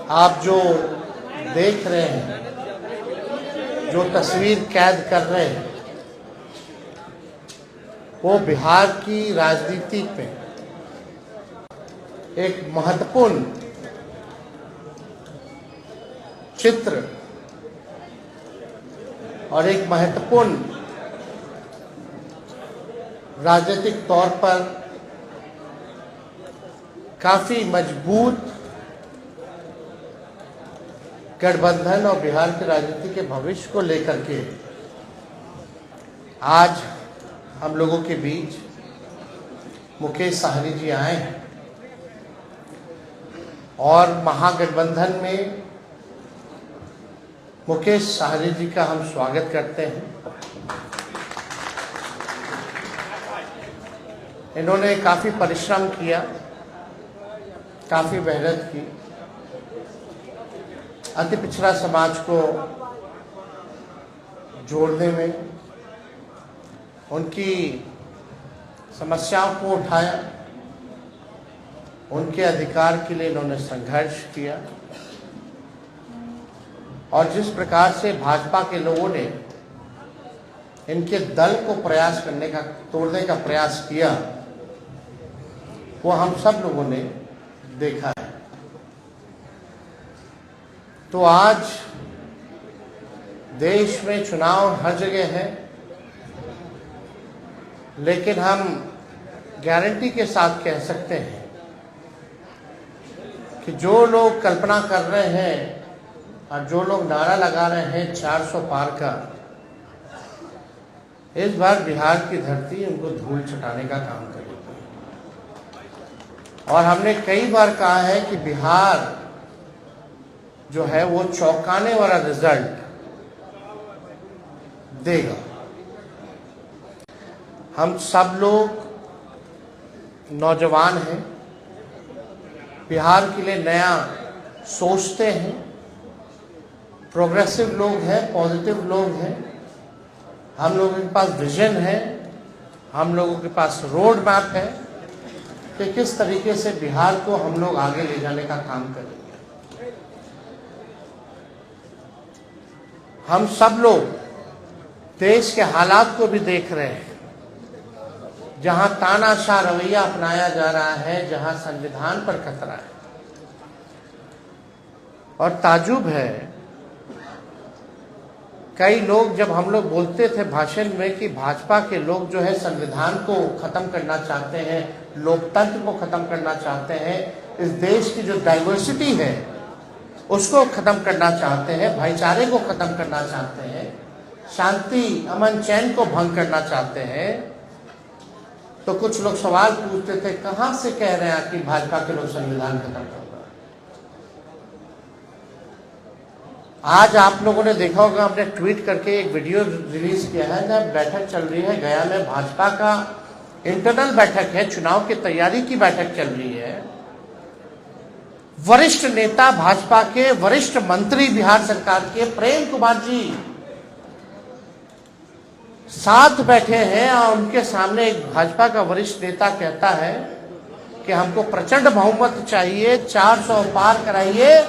आप जो देख रहे हैं, जो तस्वीर कैद कर रहे हैं, वो बिहार की राजनीति पे एक महत्वपूर्ण चित्र और एक महत्वपूर्ण राजनीतिक तौर पर काफी मजबूत गठबंधन और बिहार की राजनीति के भविष्य को लेकर के आज हम लोगों के बीच मुकेश साहनी जी आए हैं और महागठबंधन में मुकेश साहनी जी का हम स्वागत करते हैं। इन्होंने काफी परिश्रम किया, काफी मेहनत की, अति पिछड़ा समाज को जोड़ने में, उनकी समस्याओं को उठाया, उनके अधिकार के लिए इन्होंने संघर्ष किया और जिस प्रकार से भाजपा के लोगों ने इनके दल को प्रयास करने का, तोड़ने का प्रयास किया, वो हम सब लोगों ने देखा है। तो आज देश में चुनाव हर जगह है, लेकिन हम गारंटी के साथ कह सकते हैं कि जो लोग कल्पना कर रहे हैं और जो लोग नारा लगा रहे हैं 400 पार का, इस बार बिहार की धरती उनको धूल चटाने का काम करेगी। और हमने कई बार कहा है कि बिहार जो है वो चौंकाने वाला रिजल्ट देगा। हम सब लोग नौजवान हैं, बिहार के लिए नया सोचते हैं, प्रोग्रेसिव लोग हैं, पॉजिटिव लोग हैं। हम लोगों के पास विजन है, हम लोगों के पास रोड मैप है कि किस तरीके से बिहार को हम लोग आगे ले जाने का काम करेंगे। हम सब लोग देश के हालात को भी देख रहे हैं, जहां तानाशाह रवैया अपनाया जा रहा है, जहां संविधान पर खतरा है। और ताजुब है, कई लोग, जब हम लोग बोलते थे भाषण में कि भाजपा के लोग जो है संविधान को खत्म करना चाहते हैं, लोकतंत्र को खत्म करना चाहते हैं, इस देश की जो डाइवर्सिटी है उसको खत्म करना चाहते हैं, भाईचारे को खत्म करना चाहते हैं, शांति अमन चैन को भंग करना चाहते हैं, तो कुछ लोग सवाल पूछते थे, कहां से कह रहे हैं कि भाजपा के लोग संविधान खत्म कर रहे हैं। आज आप लोगों ने देखा होगा, हमने ट्वीट करके एक वीडियो रिलीज किया है ना, बैठक चल रही है गया में, भाजपा का इंटरनल बैठक है, चुनाव की तैयारी की बैठक चल रही है। वरिष्ठ नेता भाजपा के, वरिष्ठ मंत्री बिहार सरकार के प्रेम कुमार जी साथ बैठे हैं और उनके सामने एक भाजपा का वरिष्ठ नेता कहता है कि हमको प्रचंड बहुमत चाहिए, 400 पार कराइए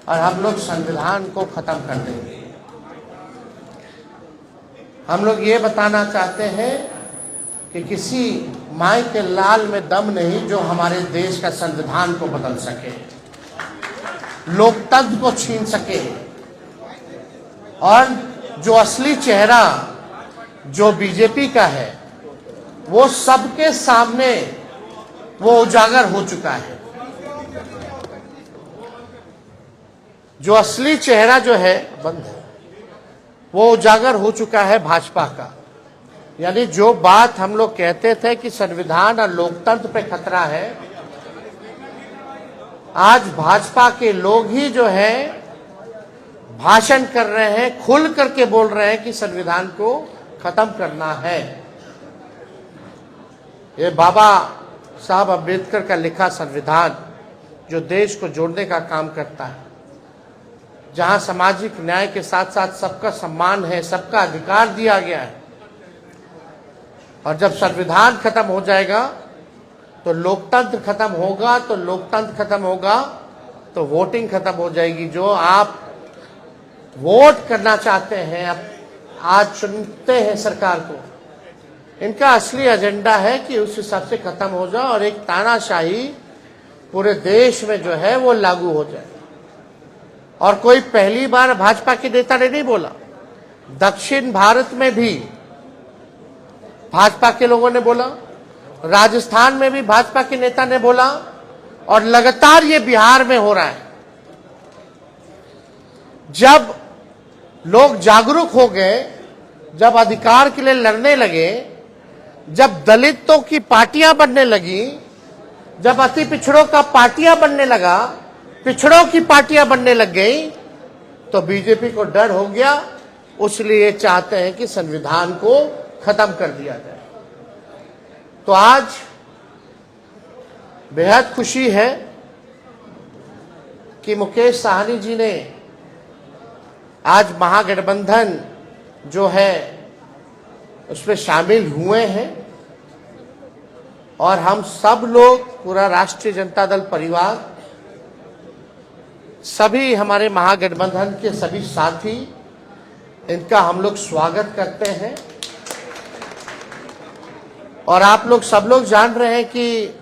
और हम लोग संविधान को खत्म कर देंगे। हम लोग ये बताना चाहते हैं कि किसी माई के लाल में दम नहीं जो हमारे देश का संविधान को बदल सके, लोकतंत्र को छीन सके, और जो असली चेहरा जो बीजेपी का है वो सबके सामने वो उजागर हो चुका है। जो असली चेहरा जो है बंद है, वो उजागर हो चुका है भाजपा का। यानी जो बात हम लोग कहते थे कि संविधान और लोकतंत्र पे खतरा है, आज भाजपा के लोग ही जो है भाषण कर रहे हैं, खुल करके बोल रहे हैं कि संविधान को खत्म करना है। ये बाबा साहब अम्बेडकर का लिखा संविधान जो देश को जोड़ने का काम करता है, जहां सामाजिक न्याय के साथ साथ सबका सम्मान है, सबका अधिकार दिया गया है, और जब संविधान खत्म हो जाएगा तो लोकतंत्र खत्म होगा, तो लोकतंत्र खत्म होगा तो वोटिंग खत्म हो जाएगी। जो आप वोट करना चाहते हैं, अब आज चुनते हैं सरकार को, इनका असली एजेंडा है कि उस हिसाब से खत्म हो जाए और एक तानाशाही पूरे देश में जो है वो लागू हो जाए। और कोई पहली बार भाजपा के नेता ने नहीं बोला, दक्षिण भारत में भी भाजपा के लोगों ने बोला, राजस्थान में भी भाजपा के नेता ने बोला, और लगातार ये बिहार में हो रहा है। जब लोग जागरूक हो गए, जब अधिकार के लिए लड़ने लगे, जब दलितों की पार्टियां बनने लगी, जब अति पिछड़ों का पार्टियां बनने लगा, पिछड़ों की पार्टियां बनने लग गई, तो बीजेपी को डर हो गया। इसलिए चाहते हैं कि संविधान को खत्म कर दिया जाए। तो आज बेहद खुशी है कि मुकेश साहनी जी ने आज महागठबंधन जो है उसमें शामिल हुए हैं, और हम सब लोग, पूरा राष्ट्रीय जनता दल परिवार, सभी हमारे महागठबंधन के सभी साथी, इनका हम लोग स्वागत करते हैं। और आप लोग सब लोग जान रहे हैं कि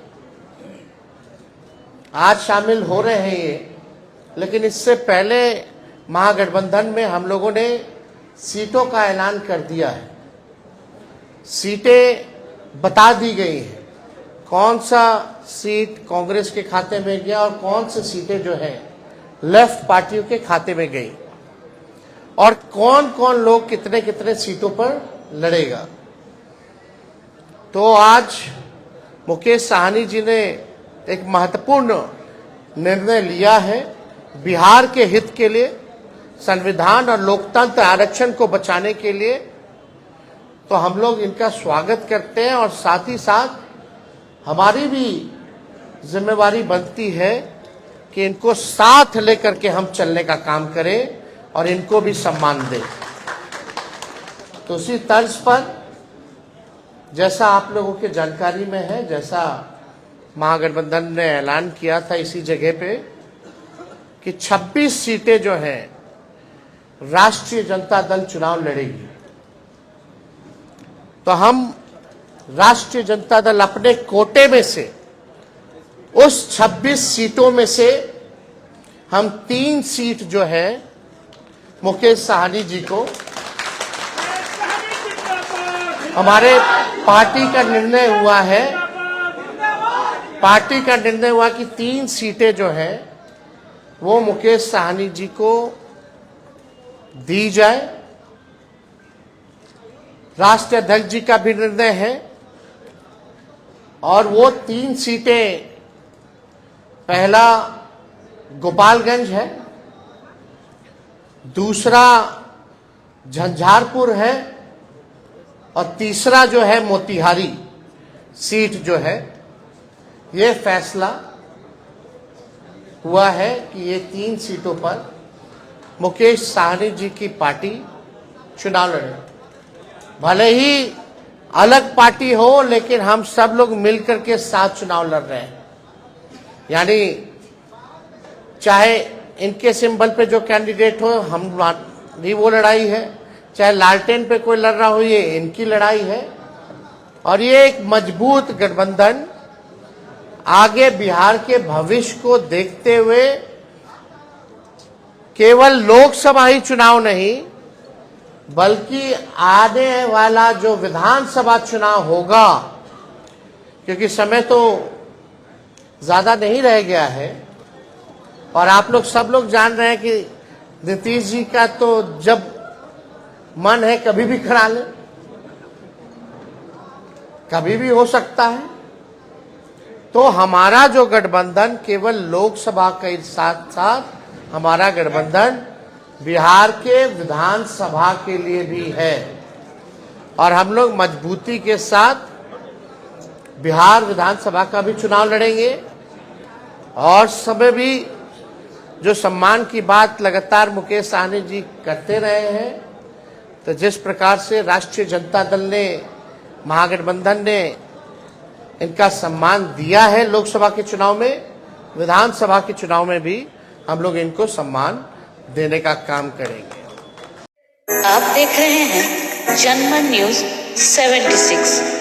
आज शामिल हो रहे हैं ये, लेकिन इससे पहले महागठबंधन में हम लोगों ने सीटों का ऐलान कर दिया है। सीटें बता दी गई हैं, कौन सा सीट कांग्रेस के खाते में गया और कौन सी सीटें जो है लेफ्ट पार्टियों के खाते में गई, और कौन कौन लोग कितने कितने सीटों पर लड़ेगा। तो आज मुकेश साहनी जी ने एक महत्वपूर्ण निर्णय लिया है बिहार के हित के लिए, संविधान और लोकतंत्र आरक्षण को बचाने के लिए। तो हम लोग इनका स्वागत करते हैं, और साथ ही साथ हमारी भी जिम्मेवारी बनती है कि इनको साथ लेकर के हम चलने का काम करें और इनको भी सम्मान दें। तो उसी तर्ज पर, जैसा आप लोगों के जानकारी में है, जैसा महागठबंधन ने ऐलान किया था इसी जगह पे कि 26 सीटें जो हैं राष्ट्रीय जनता दल चुनाव लड़ेगी। तो हम राष्ट्रीय जनता दल अपने कोटे में से उस 26 सीटों में से हम 3 सीट जो है मुकेश साहनी जी को, हमारे पार्टी का निर्णय हुआ कि 3 सीटें जो हैं वो मुकेश साहनी जी को दी जाए। राष्ट्रीय अध्यक्ष जी का भी निर्णय है, और वो 3 सीटें, पहला गोपालगंज है, दूसरा झंझारपुर है, और तीसरा जो है मोतिहारी सीट जो है। ये फैसला हुआ है कि ये 3 सीटों पर मुकेश साहनी जी की पार्टी चुनाव लड़े। भले ही अलग पार्टी हो, लेकिन हम सब लोग मिलकर के साथ चुनाव लड़ रहे हैं। यानी चाहे इनके सिंबल पे जो कैंडिडेट हो, हमारी वो लड़ाई है, चाहे लालटेन पे कोई लड़ रहा हो, ये इनकी लड़ाई है। और ये एक मजबूत गठबंधन आगे बिहार के भविष्य को देखते हुए केवल लोकसभा ही चुनाव नहीं, बल्कि आने वाला जो विधानसभा चुनाव होगा, क्योंकि समय तो ज्यादा नहीं रह गया है, और आप लोग सब लोग जान रहे हैं कि नीतीश जी का तो जब मन है कभी भी खड़ा ले, कभी भी हो सकता है। तो हमारा जो गठबंधन केवल लोकसभा के साथ साथ हमारा गठबंधन बिहार के विधानसभा के लिए भी है, और हम लोग मजबूती के साथ बिहार विधानसभा का भी चुनाव लड़ेंगे। और समय भी जो सम्मान की बात लगातार मुकेश साहनी जी करते रहे हैं, तो जिस प्रकार से राष्ट्रीय जनता दल ने, महागठबंधन ने इनका सम्मान दिया है लोकसभा के चुनाव में, विधानसभा के चुनाव में भी हम लोग इनको सम्मान देने का काम करेंगे। आप देख रहे हैं जनमन न्यूज 76।